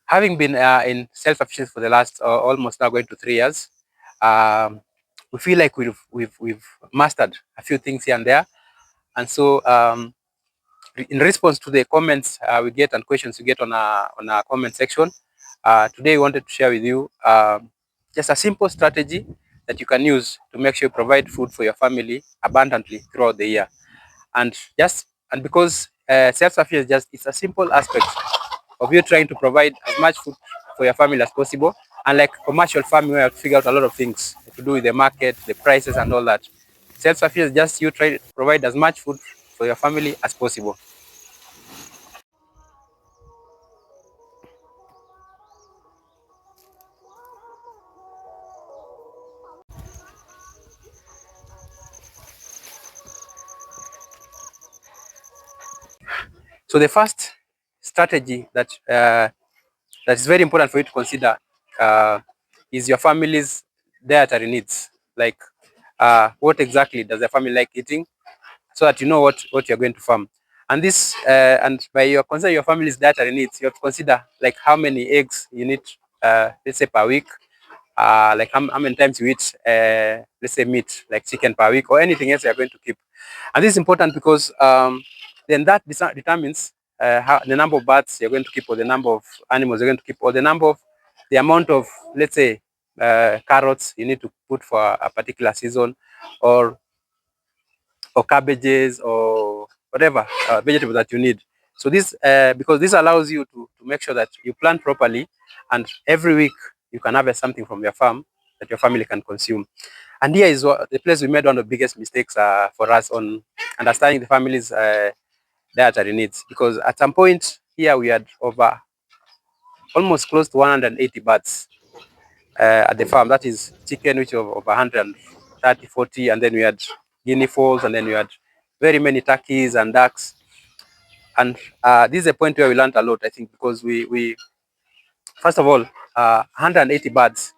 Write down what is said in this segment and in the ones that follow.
Having been in self-sufficiency for the last almost now going to 3 years, we feel like we've mastered a few things here and there. And so in response to the comments we get and questions we get on our comment section, today we wanted to share with you just a simple strategy that you can use to make sure you provide food for your family abundantly throughout the year. And because self-sufficiency it's a simple aspect of you trying to provide as much food for your family as possible. Unlike commercial farming where you have to figure out a lot of things to do with the market, the prices and all that. Self-sufficiency is just you try to provide as much food for your family as possible. So the first strategy that is very important for you to consider is your family's dietary needs. Like what exactly does the family like eating, so that you know what you're going to farm. And this and by your consider your family's dietary needs, you have to consider like how many eggs you need, let's say per week, like how many times you eat, let's say meat, like chicken per week, or anything else you're going to keep. And this is important because then that determines how the number of birds you're going to keep, or the number of animals you're going to keep, or the amount of, let's say, carrots you need to put for a particular season, or cabbages, or whatever vegetable that you need. So this because this allows you to make sure that you plant properly, and every week you can harvest something from your farm that your family can consume. And here is the place we made one of the biggest mistakes for us on understanding the family's dietary needs, because at some point here we had over almost close to 180 birds at the farm. That is chicken, which of over 130, 40, and then we had guinea fowls, and then we had very many turkeys and ducks. And this is a point where we learned a lot, I think, because we first of all, 180 birds,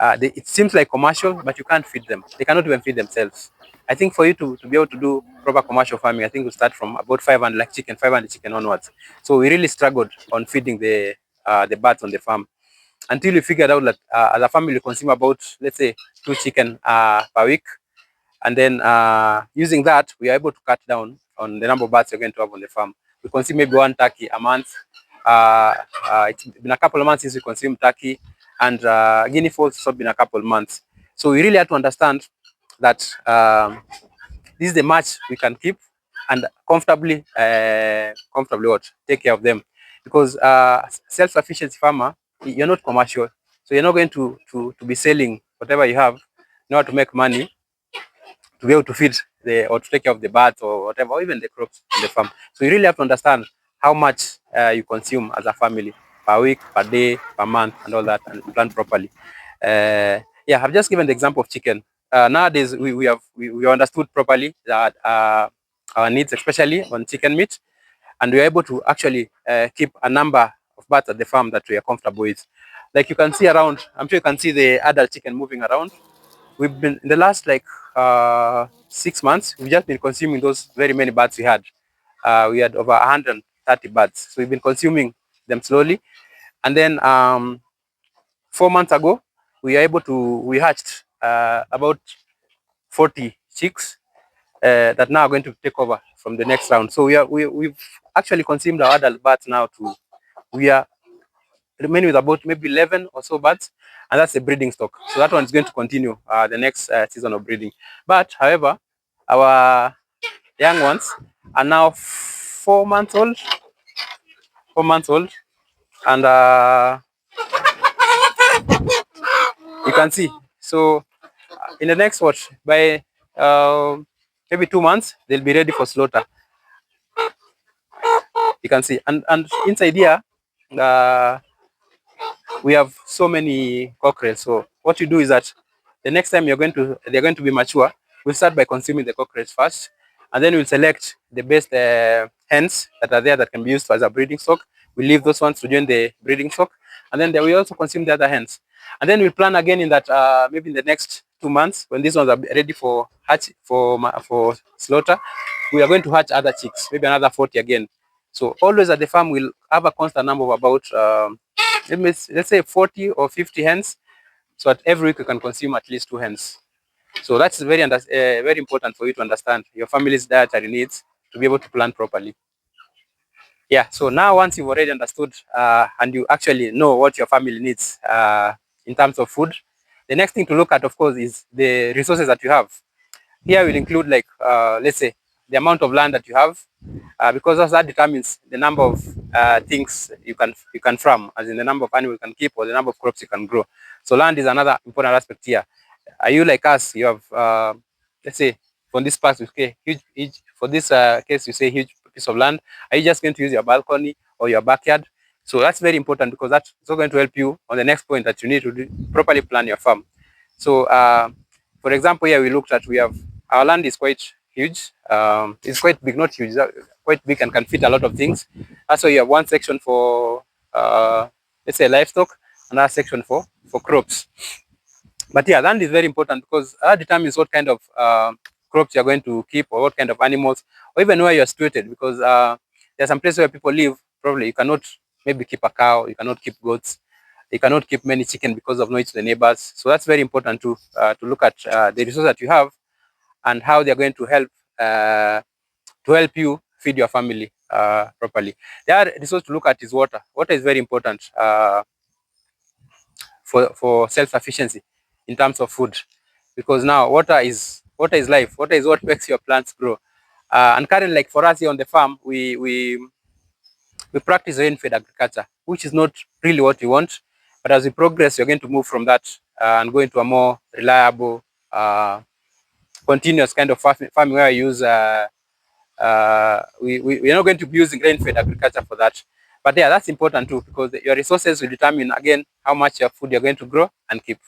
it seems like commercial, but you can't feed them. They cannot even feed themselves. I think for you to be able to do proper commercial farming, I think we start from about 500, like 500 chicken onwards. So we really struggled on feeding the birds on the farm, until we figured out that as a family we consume about, let's say, 2 chicken per week. And then using that, we are able to cut down on the number of birds we're going to have on the farm. We consume maybe 1 turkey a month. It's been a couple of months since we consumed turkey, and guinea fowls also been a couple of months. So we really have to understand that this is the much we can keep and comfortably take care of them. Because self-sufficiency farmer, you're not commercial, so you're not going to be selling whatever you have in order to make money to be able to feed or to take care of the birds or whatever, or even the crops on the farm. So you really have to understand how much you consume as a family per week, per day, per month, and all that, and plan properly. Yeah, I've just given the example of chicken. Nowadays, we understood properly that our needs, especially on chicken meat, and we are able to actually keep a number of birds at the farm that we are comfortable with. Like you can see around, I'm sure you can see the adult chicken moving around. We've been in the last like 6 months, we've just been consuming those very many birds we had. We had over 130 birds, so we've been consuming them slowly. And then 4 months ago, we hatched about 40 chicks that now are going to take over from the next round. So we've actually consumed our adult birds now we are remaining with about maybe 11 or so birds, and that's a breeding stock. So that one is going to continue the next season of breeding. But however, our young ones are now 4 months old, and you can see. So in the next by maybe 2 months, they'll be ready for slaughter. You can see, and inside here, we have so many cockerels. So what you do is that the next time they're going to be mature, we'll start by consuming the cockerels first, and then we'll select the best hens that are there that can be used as a breeding stock. We leave those ones to join the breeding stock, and then we also consume the other hens. And then we'll plan again in that maybe in the next 2 months, when these ones are ready for hatch for slaughter, we are going to hatch other chicks, maybe another 40 again. So always at the farm we'll have a constant number of about let's say 40 or 50 hens. So at every week you can consume at least 2 hens. So that's very important for you to understand your family's dietary needs to be able to plan properly. Yeah, so now once you've already understood and you actually know what your family needs in terms of food, the next thing to look at, of course, is the resources that you have. Here will include, like, let's say, the amount of land that you have, because that determines the number of things you can farm, as in the number of animals you can keep or the number of crops you can grow. So land is another important aspect here. Are you like us? You have, let's say, for this part, okay, huge for this case, you say huge piece of land. Are you just going to use your balcony or your backyard? So that's very important, because that's also going to help you on the next point, that you need to properly plan your farm. So, for example, here we have our land is quite huge. It's quite big, not huge, quite big, and can fit a lot of things. Also, you have one section for, let's say, livestock, another section for crops. But yeah, land is very important, because that determines what kind of crops you're going to keep, or what kind of animals, or even where you're situated. Because there are some places where people live, probably you cannot maybe keep a cow, you cannot keep goats, you cannot keep many chicken because of noise to the neighbors. So that's very important to look at the resources that you have and how they're going to help you feed your family properly. The other resource to look at is water. Water is very important for self-sufficiency in terms of food, because now water is life. Water is what makes your plants grow. And currently, like for us here on the farm, we practice rain-fed agriculture, which is not really what we want. But as we progress, you're going to move from that and go into a more reliable, continuous kind of farming, where I use we are not going to be using rain-fed agriculture for that. But yeah, that's important too, because your resources will determine, again, how much your food you're going to grow and keep.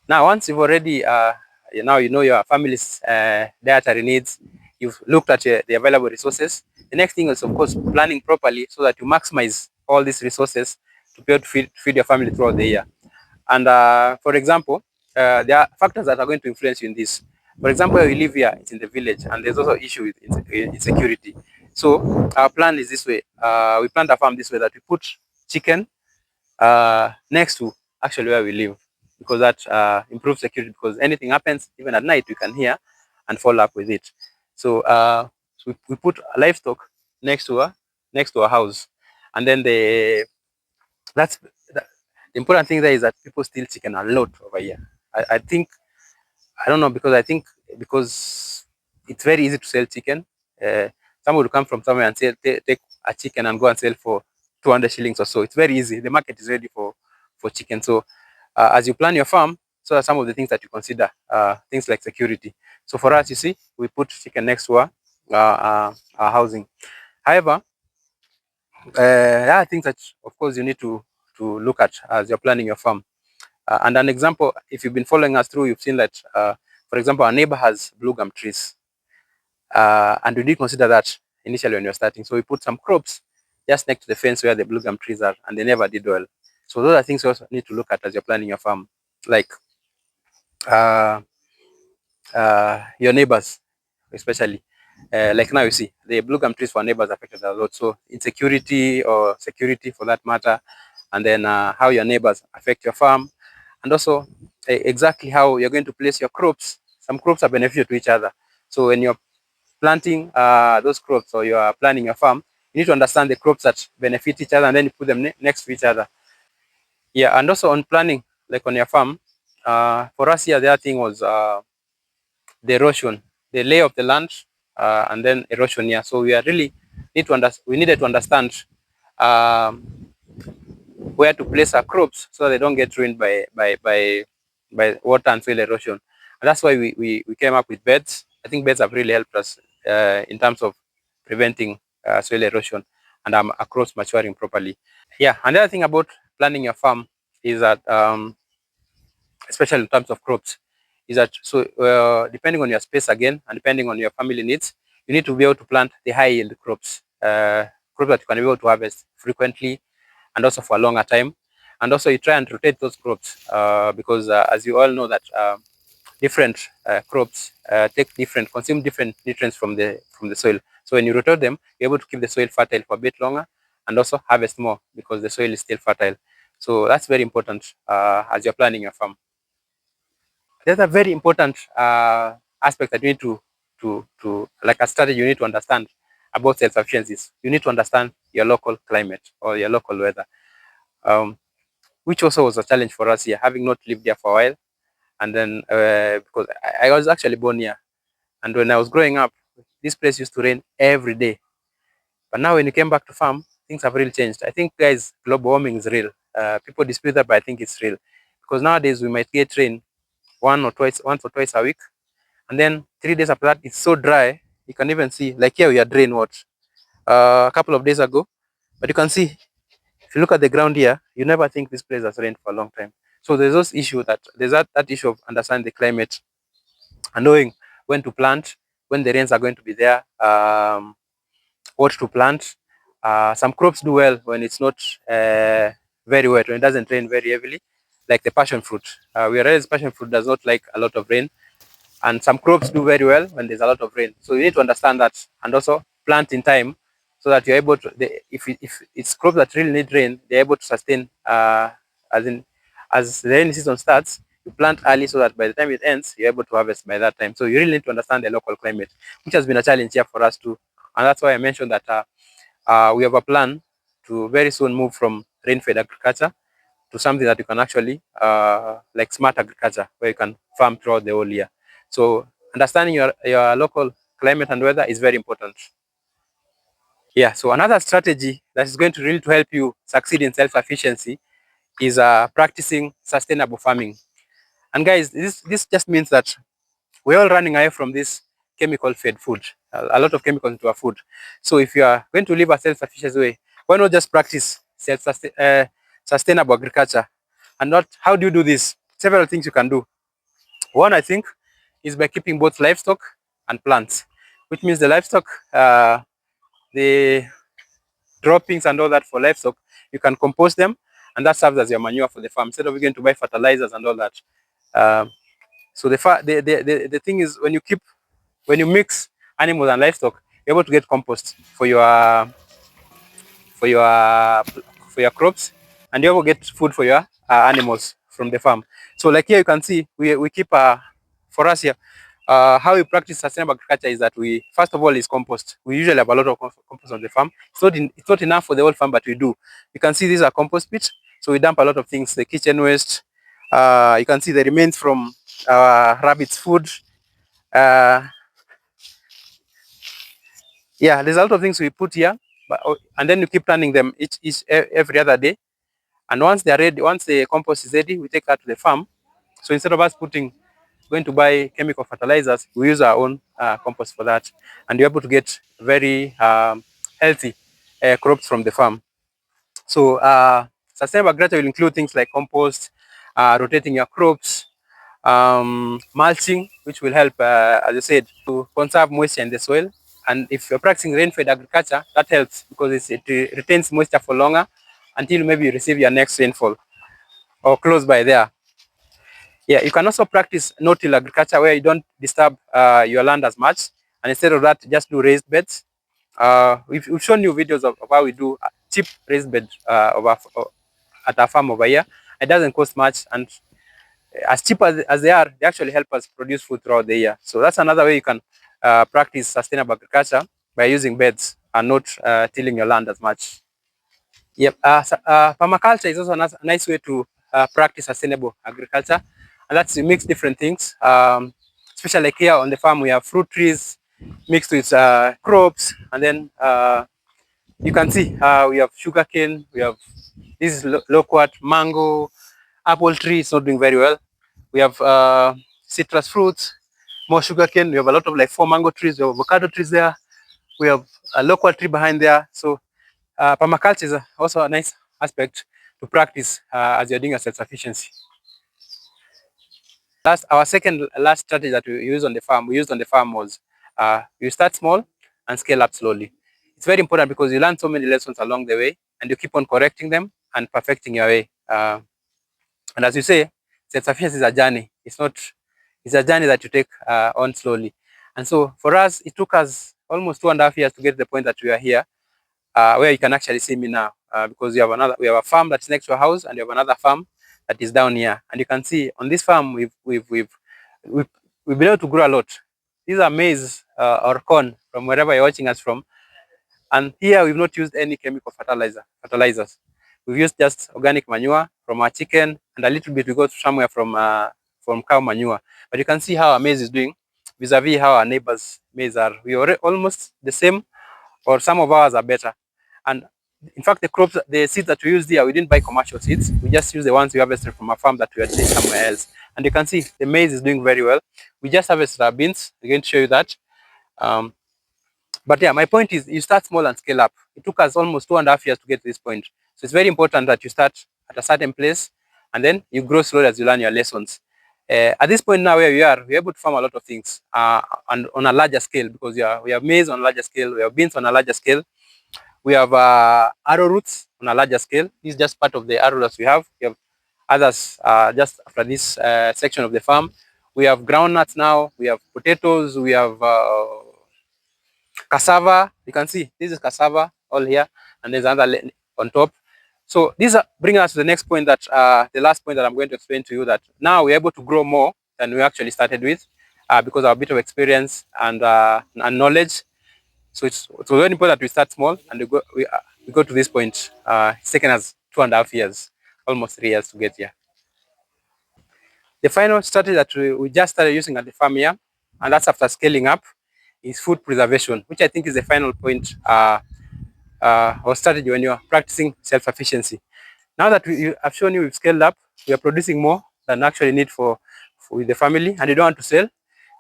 Now, once you've already, now you know your family's dietary needs, you've looked at the available resources. The next thing is, of course, planning properly so that you maximize all these resources to be able to feed your family throughout the year. And for example, there are factors that are going to influence you in this. For example, where we live here, it's in the village, and there's also issue with insecurity. So our plan is this way. We plan the farm this way, that we put chicken next to actually where we live, because that improves security, because anything happens, even at night, we can hear and follow up with it. So, we put livestock next to a house, and then that's the important thing there is that people steal chicken a lot over here. I think, I don't know, because I think because it's very easy to sell chicken. Uh, Someone will come from somewhere and take a chicken and go and sell for 200 shillings or so. It's very easy. The market is ready for chicken. So as you plan your farm, so are some of the things that you consider, things like security. So for us, you see, we put chicken next to our housing. However, there are things that, of course, you need to look at as you're planning your farm. And an example, if you've been following us through, you've seen that, for example, our neighbor has blue gum trees. And we did consider that initially when we were starting. So we put some crops just next to the fence where the blue gum trees are, and they never did well. So those are things you also need to look at as you're planning your farm, like uh, your neighbors, especially. Like now, you see, the blue gum trees for neighbors affected a lot. So insecurity or security, for that matter, and then how your neighbors affect your farm, and also exactly how you're going to place your crops. Some crops are beneficial to each other. So when you're planting those crops, or you are planning your farm, you need to understand the crops that benefit each other, and then you put them next to each other. Yeah, and also on planning, like on your farm, for us here, the other thing was the erosion, the lay of the land, and then erosion here. So we needed to understand um, where to place our crops so they don't get ruined by water and soil erosion. And that's why we came up with beds. I think beds have really helped us in terms of preventing soil erosion and crops maturing properly. Yeah, another thing about planning your farm is that, especially in terms of crops, is that, so depending on your space again, and depending on your family needs, you need to be able to plant the high yield crops, crops that you can be able to harvest frequently and also for a longer time. And also you try and rotate those crops, because as you all know that different crops consume different nutrients from the soil. So when you rotate them, you're able to keep the soil fertile for a bit longer, and also harvest more because the soil is still fertile. So that's very important as you're planning your farm. There's a very important aspect that you need to like a strategy you need to understand about self-sufficiency. You need to understand your local climate or your local weather, which also was a challenge for us here, having not lived there for a while. And then because I was actually born here, and when I was growing up, this place used to rain every day. But now when you came back to farm, things have really changed. I think, guys, global warming is real. People dispute that, but I think it's real. Because nowadays we might get rain once or twice a week. And then 3 days after that, it's so dry. You can even see, like here we had rain a couple of days ago. But you can see, if you look at the ground here, you never think this place has rained for a long time. So there's those issue there's that issue of understanding the climate and knowing when to plant, when the rains are going to be there, what to plant. Some crops do well when it's not very wet, when it doesn't rain very heavily, like the passion fruit. We realize passion fruit does not like a lot of rain, and some crops do very well when there's a lot of rain. So you need to understand that, and also plant in time so that you're able to, if it's crops that really need rain, they're able to sustain as the rainy season starts. You plant early so that by the time it ends, you're able to harvest by that time. So you really need to understand the local climate, which has been a challenge here for us too. And that's why I mentioned that we have a plan to very soon move from rain-fed agriculture to something that you can actually, like smart agriculture, where you can farm throughout the whole year. So understanding your local climate and weather is very important. Yeah, so another strategy that is going to really to help you succeed in self-sufficiency is practicing sustainable farming. And guys, this just means that we're all running away from this chemical-fed food, a lot of chemicals into our food. So if you are going to live a self-sufficient way, why not just practice sustainable agriculture? And not, how do you do this? Several things you can do. One, I think, is by keeping both livestock and plants, which means the livestock, the droppings and all that for livestock, you can compost them, and that serves as your manure for the farm instead of going to buy fertilizers and all that. So the thing is, when you mix animals and livestock, you're able to get compost for your for your crops, and you will get food for your animals from the farm. So like here you can see, we keep for us here, how we practice sustainable agriculture is that we, first of all, is compost. We usually have a lot of compost on the farm. It's not enough for the whole farm, but we do. You can see these are compost pits, so we dump a lot of things, the kitchen waste. You can see the remains from rabbits' food. Yeah, there's a lot of things we put here, but and then you keep turning them every other day. And once they're ready, once the compost is ready, we take that to the farm. So instead of us going to buy chemical fertilizers, we use our own compost for that, and you're able to get very healthy crops from the farm. So sustainable agriculture will include things like compost, rotating your crops, mulching, which will help, as I said, to conserve moisture in the soil. And if you're practicing rain-fed agriculture, that helps because it retains moisture for longer until maybe you receive your next rainfall or close by there. Yeah, you can also practice no-till agriculture where you don't disturb your land as much, and instead of that, just do raised beds. We've shown you videos of how we do cheap raised bed at our farm over here. It doesn't cost much, and as cheap as they are, they actually help us produce food throughout the year. So that's another way you can practice sustainable agriculture by using beds and not tilling your land as much. Yep. Permaculture is also a nice way to practice sustainable agriculture, and that's, you mix different things. Especially like here on the farm, we have fruit trees mixed with crops, and then you can see we have sugarcane, we have this is loquat, mango, apple tree is not doing very well. We have citrus fruits, more sugarcane. We have a lot of like 4 mango trees, we have avocado trees there. We have a loquat tree behind there. So permaculture is also a nice aspect to practice as you're doing a self-sufficiency. Our second last strategy that we used on the farm was you start small and scale up slowly. It's very important because you learn so many lessons along the way, and you keep on correcting them and perfecting your way. And as you say, self-sufficiency is a journey. It's a journey that you take on slowly. And so for us, it took us almost 2.5 years to get to the point that we are here. where you can actually see me now, because we have a farm that's next to our house, and we have another farm that is down here. And you can see on this farm we've been able to grow a lot. These are maize or corn from wherever you're watching us from. And here we've not used any chemical fertilizers. We've used just organic manure from our chicken, and a little bit we got somewhere from cow manure. But you can see how our maize is doing vis-a-vis how our neighbors' maize are. We are almost the same, or some of ours are better. And in fact, the seeds that we used here, we didn't buy commercial seeds. We just used the ones we harvested from a farm that we had seen somewhere else. And you can see the maize is doing very well. We just harvested our beans. I'm going to show you that. But yeah, my point is you start small and scale up. It took us almost 2.5 years to get to this point. So it's very important that you start at a certain place and then you grow slowly as you learn your lessons. At this point now where we are, we're able to farm a lot of things and on a larger scale, because we have maize on a larger scale, we have beans on a larger scale, we have arrowroots on a larger scale. This is just part of the arrowroots we have. We have others just after this section of the farm. We have groundnuts now, we have potatoes, we have cassava. You can see this is cassava all here, and there's another on top. So these are bringing us to the next point, that the last point that I'm going to explain to you, that now we're able to grow more than we actually started with, because of a bit of experience and knowledge. So it's very important that we start small and we go to this point. It's taken us 2.5 years, almost 3 years to get here. The final strategy that we just started using at the farm here, and that's after scaling up, is food preservation, which I think is the final point or strategy when you're practicing self-sufficiency. Now that I've shown you we've scaled up, we are producing more than actually need for the family, and you don't want to sell,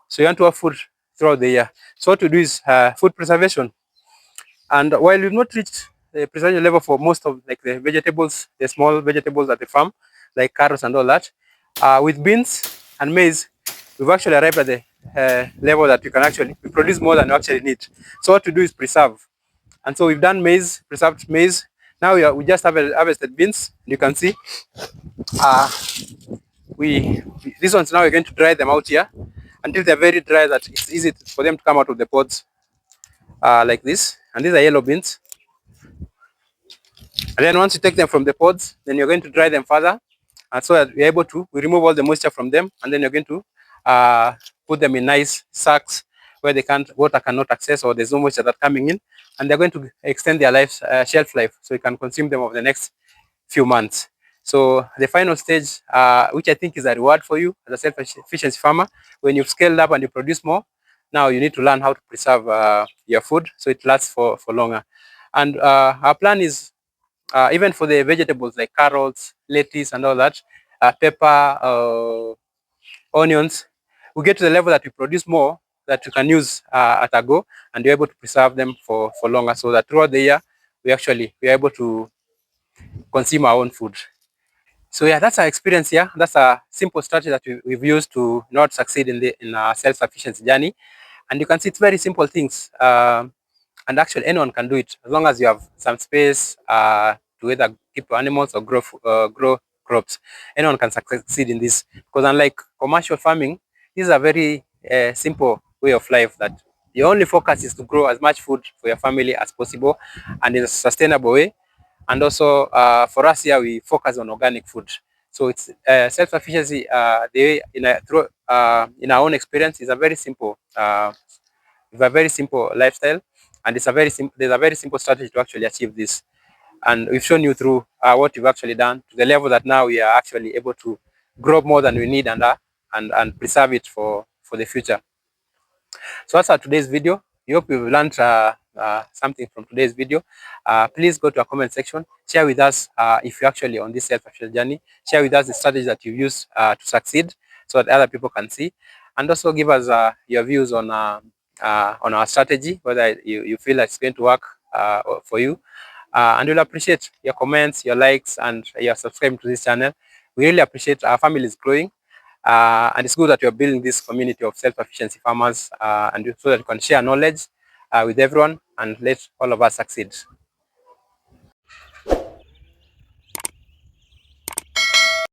so you want to have food throughout the year. So what we do is food preservation. And while we've not reached the preservation level for most of like the vegetables, the small vegetables at the farm, like carrots and all that, with beans and maize, we've actually arrived at the level that we can actually produce more than we actually need. So what to do is preserve. And so we've done maize, preserved maize. Now we just have harvested beans. You can see these ones now we're going to dry them out here until they're very dry, that it's easy for them to come out of the pods like this. And these are yellow beans. And then once you take them from the pods, then you're going to dry them further, and so that we're able to remove all the moisture from them, and then you're going to put them in nice sacks where water cannot access, or there's no moisture that's coming in, and they're going to extend their shelf life, so you can consume them over the next few months. So the final stage, which I think is a reward for you as a self-sufficiency farmer, when you've scaled up and you produce more, now you need to learn how to preserve your food so it lasts for longer. And our plan is, even for the vegetables like carrots, lettuce, and all that, pepper, onions, we get to the level that we produce more that you can use at a go, and you're able to preserve them for longer, so that throughout the year we're able to consume our own food. So yeah, that's our experience here. That's a simple strategy that we've used to not succeed in our self-sufficiency journey. And you can see it's very simple things. And actually anyone can do it as long as you have some space to either keep animals or grow crops. Anyone can succeed in this, because unlike commercial farming, this is a very simple way of life, that the only focus is to grow as much food for your family as possible and in a sustainable way. And also for us here, we focus on organic food. So it's self-sufficiency. In our own experience, is a very simple, lifestyle, and there's a very simple strategy to actually achieve this. And we've shown you through what we've actually done to the level that now we are actually able to grow more than we need, and preserve it for the future. So that's our today's video. We hope you've learned something from today's video. Please go to our comment section. Share with us if you're actually on this self-sufficient journey. Share with us the strategies that you've used to succeed, so that other people can see. And also give us your views on our strategy, whether you feel that it's going to work for you. And we'll appreciate your comments, your likes, and your subscribing to this channel. We really appreciate our family is growing. And it's good that you're building this community of self-sufficiency farmers, and so that you can share knowledge with everyone and let all of us succeed.